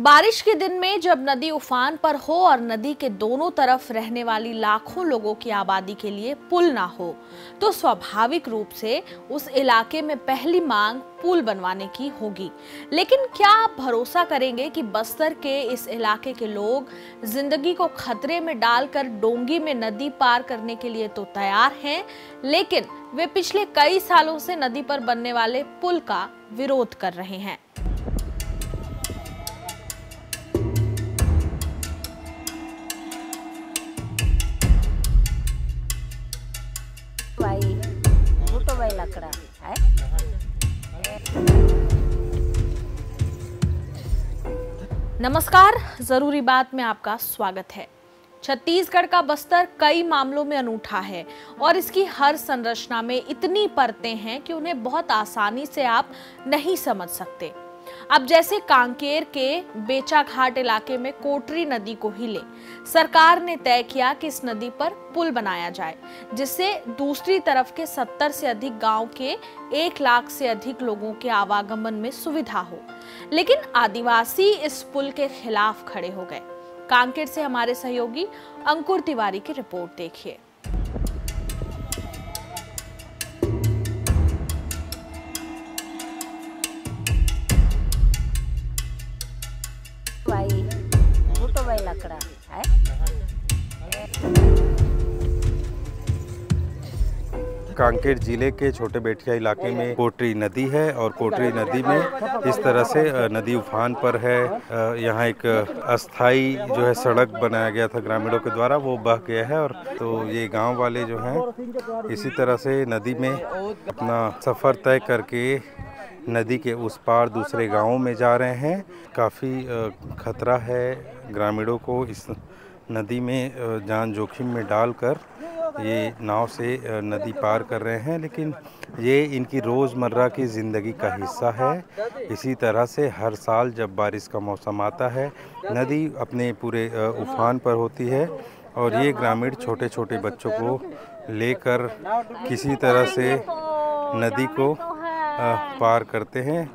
बारिश के दिन में जब नदी उफान पर हो और नदी के दोनों तरफ रहने वाली लाखों लोगों की आबादी के लिए पुल ना हो, तो स्वाभाविक रूप से उस इलाके में पहली मांग पुल बनवाने की होगी। लेकिन क्या आप भरोसा करेंगे कि बस्तर के इस इलाके के लोग जिंदगी को खतरे में डालकर डोंगी में नदी पार करने के लिए तो तैयार हैं, लेकिन वे पिछले कई सालों से नदी पर बनने वाले पुल का विरोध कर रहे हैं। लकड़ा है। नमस्कार, जरूरी बात में आपका स्वागत है। छत्तीसगढ़ का बस्तर कई मामलों में अनूठा है और इसकी हर संरचना में इतनी परतें हैं कि उन्हें बहुत आसानी से आप नहीं समझ सकते। अब जैसे कांकेर के बेचाघाट इलाके में कोटरी नदी को ही ले, सरकार ने तय किया कि इस नदी पर पुल बनाया जाए, जिससे दूसरी तरफ के 70 से अधिक गांव के 1 लाख से अधिक लोगों के आवागमन में सुविधा हो। लेकिन आदिवासी इस पुल के खिलाफ खड़े हो गए। कांकेर से हमारे सहयोगी अंकुर तिवारी की रिपोर्ट देखिए। लकड़ा है। कांकेर जिले के छोटे बेटिया इलाके में कोटरी नदी है और कोटरी नदी में इस तरह से नदी उफान पर है। यहाँ एक अस्थाई जो है सड़क बनाया गया था ग्रामीणों के द्वारा, वो बह गया है और तो ये गांव वाले जो हैं इसी तरह से नदी में अपना सफ़र तय करके नदी के उस पार दूसरे गांवों में जा रहे हैं। काफ़ी खतरा है ग्रामीणों को, इस नदी में जान जोखिम में डालकर ये नाव से नदी पार कर रहे हैं, लेकिन ये इनकी रोज़मर्रा की ज़िंदगी का हिस्सा है। इसी तरह से हर साल जब बारिश का मौसम आता है, नदी अपने पूरे उफान पर होती है और ये ग्रामीण छोटे छोटे बच्चों को लेकर किसी तरह से नदी को पार करते हैं।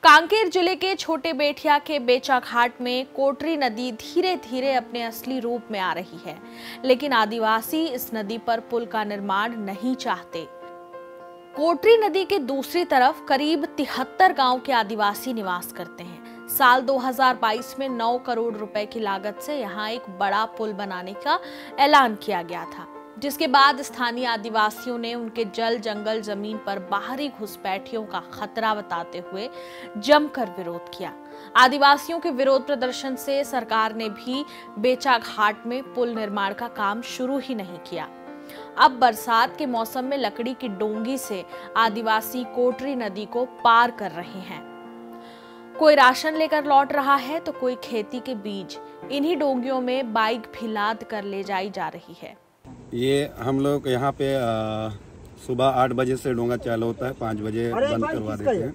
कांकेर जिले के छोटे बेटिया के बेचाघाट में कोटरी नदी धीरे धीरे अपने असली रूप में आ रही है, लेकिन आदिवासी इस नदी पर पुल का निर्माण नहीं चाहते। कोटरी नदी के दूसरी तरफ करीब 73 गांव के आदिवासी निवास करते हैं। साल 2022 में 9 करोड़ रुपए की लागत से यहाँ एक बड़ा पुल बनाने का ऐलान किया गया था, जिसके बाद स्थानीय आदिवासियों ने उनके जल जंगल जमीन पर बाहरी घुसपैठियों का खतरा बताते हुए जमकर विरोध किया। आदिवासियों के विरोध प्रदर्शन से सरकार ने भी बेचाघाट में पुल निर्माण का काम शुरू ही नहीं किया। अब बरसात के मौसम में लकड़ी की डोंगी से आदिवासी कोटरी नदी को पार कर रहे हैं। कोई राशन लेकर लौट रहा है तो कोई खेती के बीज इन्हीं डोंगियों में बाइक भी लाद कर ले जाई जा रही है। ये हम लोग यहाँ पे सुबह 8 बजे से डोंगा चालू होता है, 5 बजे बंद करवा देते हैं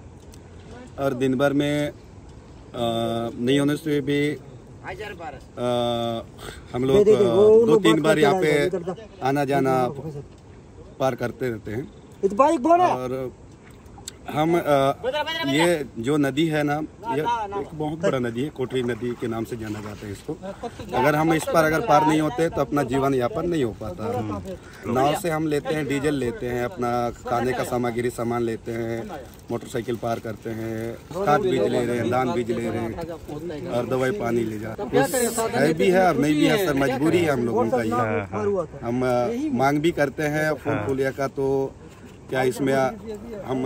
और दिन भर में नहीं होने से भी हम लोग 2-3 बार यहाँ पे आना जाना पार करते रहते हैं। और हम ये जो नदी है ना, ये एक बहुत बड़ा नदी है, कोटरी नदी के नाम से जाना जाता है इसको। अगर हम इस पर अगर पार नहीं होते तो अपना जीवन यापन नहीं हो पाता। नाव से हम लेते हैं, डीजल लेते हैं, अपना खाने का सामग्री सामान लेते हैं, मोटरसाइकिल पार करते हैं, खाद बीज ले रहे हैं, धान बीज ले रहे हैं और दवाई पानी ले जाते हैं। है भी है और नहीं भी है सर, मजबूरी है हम लोगों का ये। हम मांग भी करते हैं फूल फूलिया का, तो क्या इसमें हम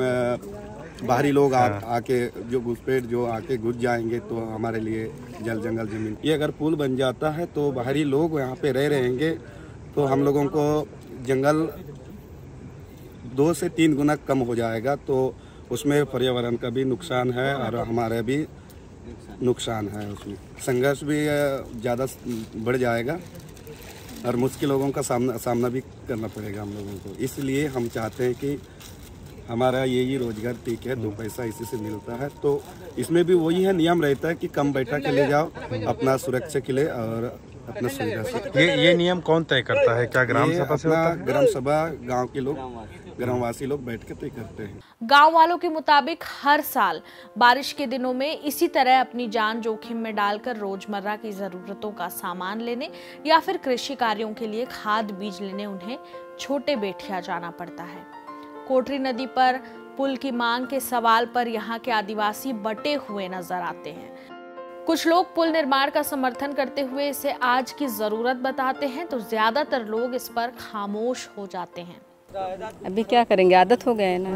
बाहरी लोग आके जो घुसपैठ जो आके घुस जाएंगे तो हमारे लिए जल जंगल जमीन, ये अगर पुल बन जाता है तो बाहरी लोग यहाँ पे रह रहेंगे तो हम लोगों को जंगल 2 से 3 गुना कम हो जाएगा। तो उसमें पर्यावरण का भी नुकसान है और हमारा भी नुकसान है, उसमें संघर्ष भी ज़्यादा बढ़ जाएगा और मुश्किलों का सामना भी करना पड़ेगा हम लोगों को। इसलिए हम चाहते हैं कि हमारा यही रोजगार ठीक है, 2 पैसा इसी से मिलता है, तो इसमें भी वही है, नियम रहता है कि कम बैठा के ले जाओ अपना सुरक्षा के लिए और अपना सुविधा से। ये नियम कौन तय करता है? क्या ग्राम सभा से होता है? ग्राम सभा गांव के लोग ग्रामवासी लोग बैठ के तय करते हैं। गांव वालों के मुताबिक हर साल बारिश के दिनों में इसी तरह अपनी जान जोखिम में डालकर रोजमर्रा की जरूरतों का सामान लेने या फिर कृषि कार्यों के लिए खाद बीज लेने उन्हें छोटे बेठिया जाना पड़ता है। कोटरी नदी पर पुल की मांग के सवाल पर यहाँ के आदिवासी बटे हुए नजर आते हैं। कुछ लोग पुल निर्माण का समर्थन करते हुए इसे आज की जरूरत बताते हैं, तो ज्यादातर लोग इस पर खामोश हो जाते हैं। अभी क्या करेंगे, आदत हो गया है ना।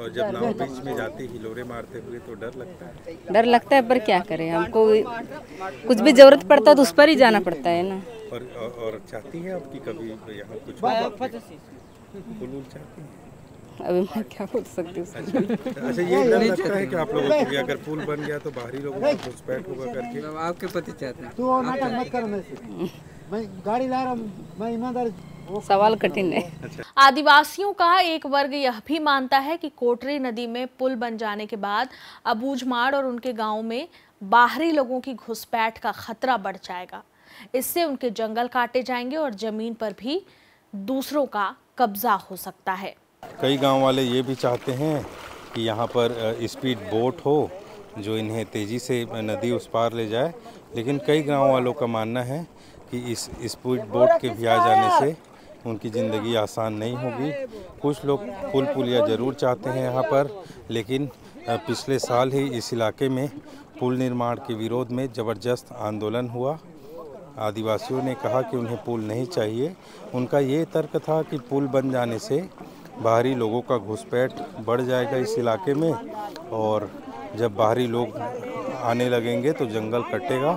और जब नाव बीच में जाती हिलोरे मारते हुए तो डर लगता है। डर लगता है पर क्या करें, हमको कुछ भी जरूरत पड़ता है तो उस पर ही जाना पड़ता है ना। और चाहती है आपकी कभी यहाँ कुछ पुल चाहती है? अभी मैं क्या बोल सकती हूँ। अच्छा, ये डर लगता है कि आप लोगों को कि अगर पुल बन गया तो बाहरी लोगों को घुसपैठ होगा करके? आपके पति चाहते हैं। तू नाटक मत कर, मैं गाड़ी ला रहा हूँ, मैं ईमानदार। सवाल कठिन है। आदिवासियों का एक वर्ग यह भी मानता है कि कोटरी नदी में पुल बन जाने के बाद अबूझमाड़ और उनके गांव में बाहरी लोगों की घुसपैठ का खतरा बढ़ जाएगा। इससे उनके जंगल काटे जाएंगे और जमीन पर भी दूसरों का कब्जा हो सकता है। कई गांव वाले ये भी चाहते हैं कि यहाँ पर स्पीड बोट हो जो इन्हें तेज़ी से नदी उस पार ले जाए, लेकिन कई गांव वालों का मानना है कि इस स्पीड बोट के भी आ जाने से उनकी ज़िंदगी आसान नहीं होगी। कुछ लोग पुल पुलिया ज़रूर चाहते हैं यहाँ पर, लेकिन पिछले साल ही इस इलाके में पुल निर्माण के विरोध में ज़बरदस्त आंदोलन हुआ। आदिवासियों ने कहा कि उन्हें पुल नहीं चाहिए। उनका ये तर्क था कि पुल बन जाने से बाहरी लोगों का घुसपैठ बढ़ जाएगा इस इलाके में, और जब बाहरी लोग आने लगेंगे तो जंगल कटेगा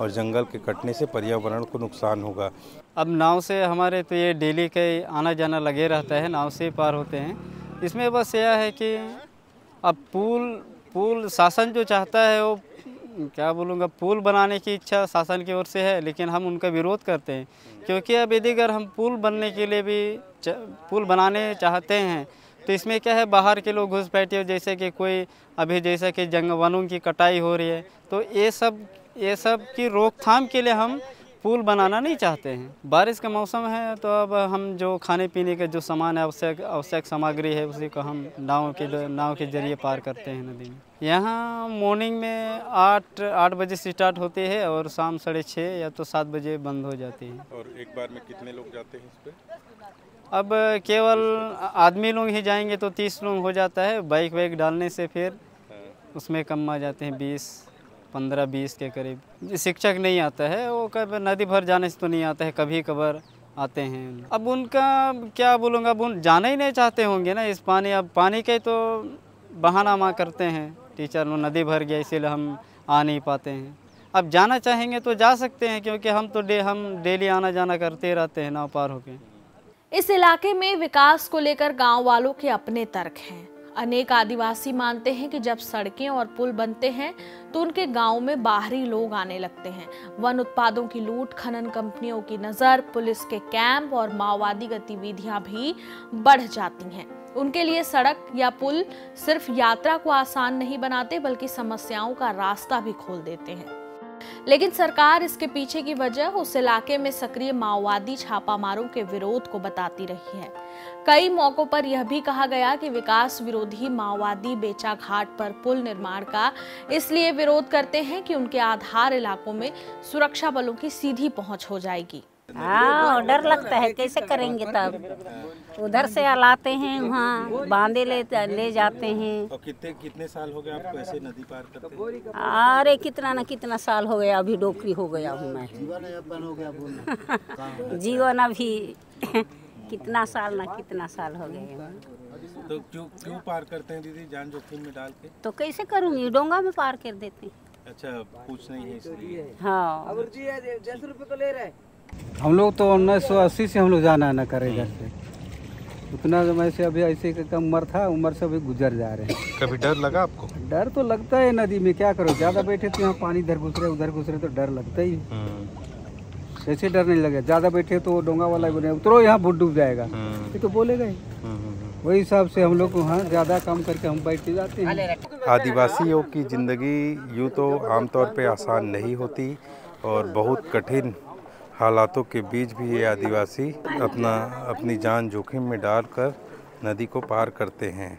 और जंगल के कटने से पर्यावरण को नुकसान होगा। अब नाव से हमारे तो ये डेली के आना जाना लगे रहता है, नाव से पार होते हैं। इसमें बस यह है कि अब पुल शासन जो चाहता है वो क्या बोलूँगा, पुल बनाने की इच्छा शासन की ओर से है, लेकिन हम उनका विरोध करते हैं। क्योंकि अब यदि अगर हम पुल बनने के लिए भी पुल बनाने चाहते हैं तो इसमें क्या है, बाहर के लोग घुसपैठिए, जैसे कि कोई अभी जैसे कि वनों की कटाई हो रही है, तो ये सब की रोकथाम के लिए हम पुल बनाना नहीं चाहते हैं। बारिश का मौसम है तो अब हम जो खाने पीने के जो सामान है, आवश्यक सामग्री है, उसी को हम नाव के जरिए पार करते हैं नदी में। यहाँ मॉर्निंग में 8 बजे से स्टार्ट होती है और शाम 6:30 या तो 7 बजे बंद हो जाती है। और एक बार में कितने लोग जाते हैं इस पे? अब केवल आदमी लोग ही जाएंगे तो 30 लोग हो जाता है। बाइक वाइक डालने से फिर उसमें कम आ जाते हैं, 15-20 के करीब। शिक्षक नहीं आता है, वो कभी नदी भर जाने से तो नहीं आता है, कभी कभार आते हैं। अब उनका क्या बोलूँगा, अब उन जाना ही नहीं चाहते होंगे ना इस पानी। अब पानी के तो बहाना माँ करते हैं टीचर, नदी भर गया इसीलिए हम आ नहीं पाते हैं। अब जाना चाहेंगे तो जा सकते हैं, क्योंकि हम डेली आना जाना करते रहते हैं नाव पार होके। इस इलाके में विकास को लेकर गांव वालों के अपने तर्क हैं। अनेक आदिवासी मानते हैं कि जब सड़कें और पुल बनते हैं तो उनके गांव में बाहरी लोग आने लगते हैं। वन उत्पादों की लूट, खनन कंपनियों की नजर, पुलिस के कैंप और माओवादी गतिविधियां भी बढ़ जाती हैं। उनके लिए सड़क या पुल सिर्फ यात्रा को आसान नहीं बनाते, बल्कि समस्याओं का रास्ता भी खोल देते हैं। लेकिन सरकार इसके पीछे की वजह उस इलाके में सक्रिय माओवादी छापामारों के विरोध को बताती रही है। कई मौकों पर यह भी कहा गया कि विकास विरोधी माओवादी बेचा घाट पर पुल निर्माण का इसलिए विरोध करते हैं कि उनके आधार इलाकों में सुरक्षा बलों की सीधी पहुंच हो जाएगी। हाँ, डर लगता है, कैसे करेंगे तब। उधर से लाते हैं, वहाँ बांधे ले जाते हैं। और कितने साल हो गए आपको ऐसे नदी पार करते? अरे कितना न कितना साल हो गया, अभी डोकरी हो गया हूँ मैं। जीवन अभी कितना साल हो गए। तो क्यों पार करते हैं दीदी, जान जोखिम में डाल के? तो कैसे करूँगी, डोंगा में पार कर देते हैं। अच्छा, पूछ नहीं है इसलिए। हाँ, हम लोग तो 1980 से हम लोग जाना आना करे घर से। उतना समय से अभी ऐसे उम्र था, उम्र से अभी गुजर जा रहे हैं। कभी डर लगा आपको? डर तो लगता है, नदी में क्या करो, ज्यादा बैठे तो यहाँ पानी इधर घुस रहे उधर घुस रहे तो डर लगता ही। ऐसे डर नहीं लगे, ज्यादा बैठे तो डोंगा वाला बोले उतरो यहाँ बुड डूब जाएगा, ये तो बोलेगा ही। वही हिसाब से हम लोग वहाँ ज्यादा काम करके हम बैठ के जाते हैं। आदिवासियों की जिंदगी यूँ तो आमतौर पे आसान नहीं होती और बहुत कठिन हालातों के बीच भी ये आदिवासी अपनी जान जोखिम में डालकर नदी को पार करते हैं।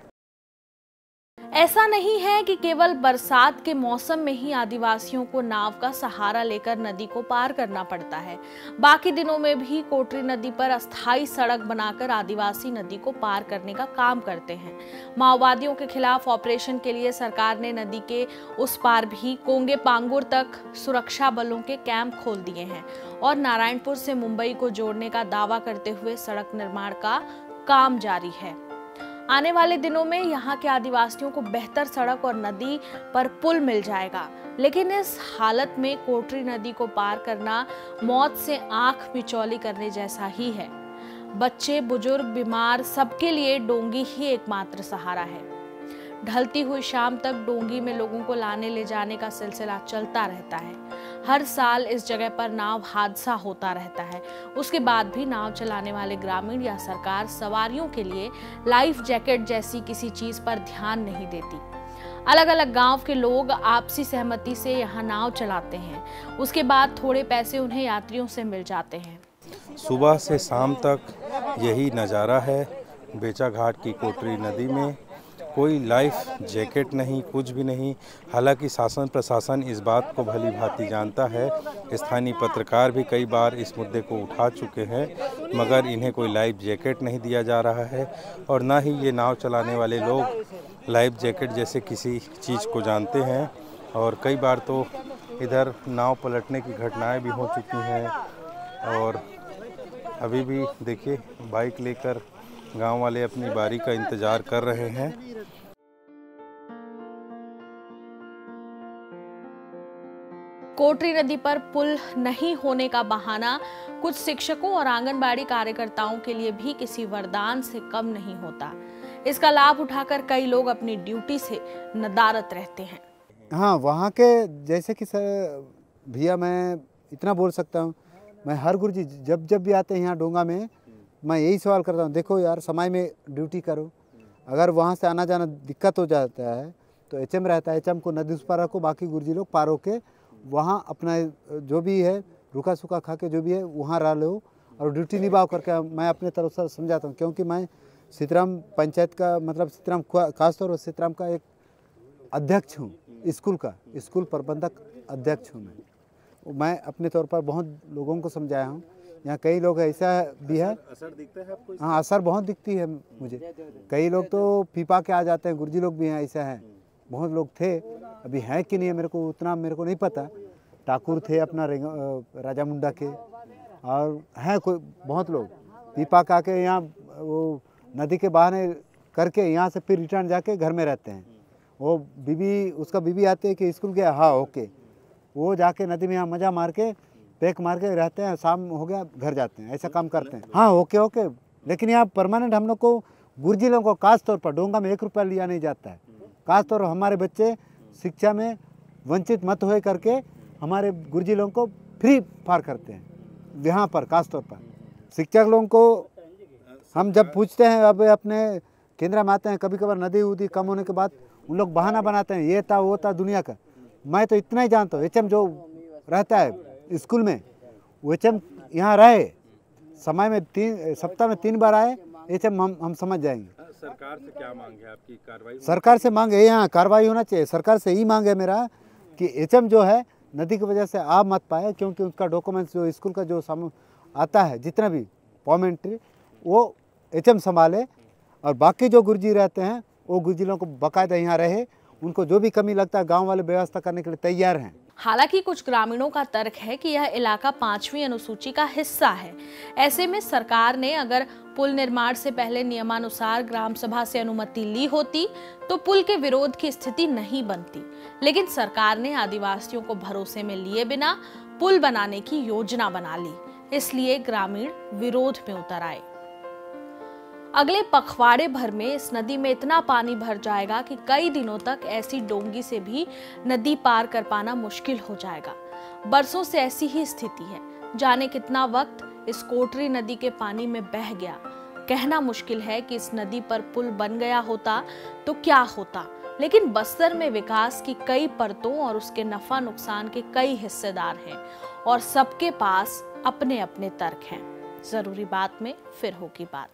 ऐसा नहीं है कि केवल बरसात के मौसम में ही आदिवासियों को नाव का सहारा लेकर नदी को पार करना पड़ता है। बाकी दिनों में भी कोटरी नदी पर अस्थायी सड़क बनाकर आदिवासी नदी को पार करने का काम करते हैं। माओवादियों के खिलाफ ऑपरेशन के लिए सरकार ने नदी के उस पार भी कोंगे पांगुर तक सुरक्षा बलों के कैंप खोल दिए हैं और नारायणपुर से मुंबई को जोड़ने का दावा करते हुए सड़क निर्माण का काम जारी है। आने वाले दिनों में यहाँ के आदिवासियों को बेहतर सड़क और नदी पर पुल मिल जाएगा, लेकिन इस हालत में कोटरी नदी को पार करना मौत से आंख मिचौली करने जैसा ही है। बच्चे, बुजुर्ग, बीमार, सबके लिए डोंगी ही एकमात्र सहारा है। ढलती हुई शाम तक डोंगी में लोगों को लाने ले जाने का सिलसिला चलता रहता है। हर साल इस जगह पर नाव हादसा होता रहता है। उसके बाद भी नाव चलाने वाले ग्रामीण या सरकार सवारियों के लिए लाइफ जैकेट जैसी किसी चीज पर ध्यान नहीं देती। अलग अलग गांव के लोग आपसी सहमति से यहाँ नाव चलाते हैं। उसके बाद थोड़े पैसे उन्हें यात्रियों से मिल जाते हैं। सुबह से शाम तक यही नज़ारा है बेचा घाट की कोटरी नदी में। कोई लाइफ जैकेट नहीं, कुछ भी नहीं। हालांकि शासन प्रशासन इस बात को भली भांति जानता है। स्थानीय पत्रकार भी कई बार इस मुद्दे को उठा चुके हैं, मगर इन्हें कोई लाइफ जैकेट नहीं दिया जा रहा है और ना ही ये नाव चलाने वाले लोग लाइफ जैकेट जैसे किसी चीज़ को जानते हैं। और कई बार तो इधर नाव पलटने की घटनाएं भी हो चुकी हैं और अभी भी देखिए बाइक लेकर गांव वाले अपनी बारी का इंतजार कर रहे हैं। कोटरी नदी पर पुल नहीं होने का बहाना कुछ शिक्षकों और आंगनबाड़ी कार्यकर्ताओं के लिए भी किसी वरदान से कम नहीं होता। इसका लाभ उठाकर कई लोग अपनी ड्यूटी से नदारत रहते हैं। हाँ, वहाँ के जैसे कि सर भैया मैं इतना बोल सकता हूँ, मैं हर गुरुजी जब जब भी आते हैं यहाँ डोंगा में, मैं यही सवाल करता हूँ, देखो यार समय में ड्यूटी करो। अगर वहाँ से आना जाना दिक्कत हो जाता है तो एचएम रहता है, एचएम को नदी उस पार रखो, बाकी गुरुजी लोग पार होके वहाँ अपना जो भी है रुका सूखा खा के जो भी है वहाँ रह लो और ड्यूटी निभाओ करके मैं अपने तरफ से समझाता हूँ। क्योंकि मैं सीतराम पंचायत का मतलब सीतराम खासतौर पर सीतराम का एक अध्यक्ष हूँ, स्कूल का स्कूल प्रबंधक अध्यक्ष हूँ मैं अपने तौर पर बहुत लोगों को समझाया हूँ। यहाँ कई लोग ऐसा भी है, असर दिखता है आपको? हाँ, असर बहुत दिखती है मुझे। कई लोग तो पीपा के आ जाते हैं, गुरुजी लोग भी हैं, ऐसा है। बहुत लोग थे, अभी हैं कि नहीं है मेरे को उतना नहीं पता। ठाकुर थे अपना राजा मुंडा के, और हैं कोई बहुत लोग पीपा का के यहाँ वो नदी के बहाने करके यहाँ से फिर रिटर्न जाके घर में रहते हैं। वो बीबी उसका बीबी आते हैं कि स्कूल गया, हाँ ओके, वो जाके नदी में यहाँ मज़ा मार के पैक मार के रहते हैं, शाम हो गया घर जाते हैं, ऐसा काम करते हैं। हाँ ओके। लेकिन यहाँ परमानेंट हम लोग को गुरुजी लोगों को खास तौर पर डोंगा में 1 रुपया लिया नहीं जाता है। खास तौर पर हमारे बच्चे शिक्षा में वंचित मत होए करके हमारे गुरुजी लोगों को फ्री पार करते हैं। यहाँ पर खास तौर पर शिक्षक लोगों को हम जब पूछते हैं, अब अपने केंद्र में आते हैं, कभी कभार नदी उदी कम होने के बाद उन लोग बहाना बनाते हैं, ये था वो था दुनिया का। मैं तो इतना ही जानता हूँ, एचएम जो रहता है स्कूल में, वो एचएम यहाँ रहे, समय में सप्ताह में 3 बार आए, एचएम हम समझ जाएंगे। सरकार से क्या मांग है आपकी? कार्रवाई? सरकार से मांग है, यहाँ कार्रवाई होना चाहिए। सरकार से ही मांग है मेरा कि एचएम जो है नदी की वजह से आ मत पाए, क्योंकि उसका डॉक्यूमेंट्स जो स्कूल का जो आता है जितना भी पॉमेंट्री वो एचएम संभाले, और बाकी जो गुरुजी रहते हैं वो गुरुजी लोगों को बाकायदा यहाँ रहे। उनको जो भी कमी लगता है गांव वाले व्यवस्था करने के लिए तैयार हैं। हालांकि कुछ ग्रामीणों का तर्क है कि यह इलाका 5वीं अनुसूची का हिस्सा है। ऐसे में सरकार ने अगर पुल निर्माण से पहले नियमानुसार ग्राम सभा से अनुमति ली होती तो पुल के विरोध की स्थिति नहीं बनती। लेकिन सरकार ने आदिवासियों को भरोसे में लिए बिना पुल बनाने की योजना बना ली, इसलिए ग्रामीण विरोध में उतर आए। अगले पखवाड़े भर में इस नदी में इतना पानी भर जाएगा कि कई दिनों तक ऐसी डोंगी से भी नदी पार कर पाना मुश्किल हो जाएगा। बरसों से ऐसी ही स्थिति है। जाने कितना वक्त इस कोटरी नदी के पानी में बह गया। कहना मुश्किल है कि इस नदी पर पुल बन गया होता तो क्या होता, लेकिन बस्तर में विकास की कई परतों और उसके नफा नुकसान के कई हिस्सेदार हैं और सबके पास अपने अपने तर्क हैं। जरूरी बात में फिर होगी बात।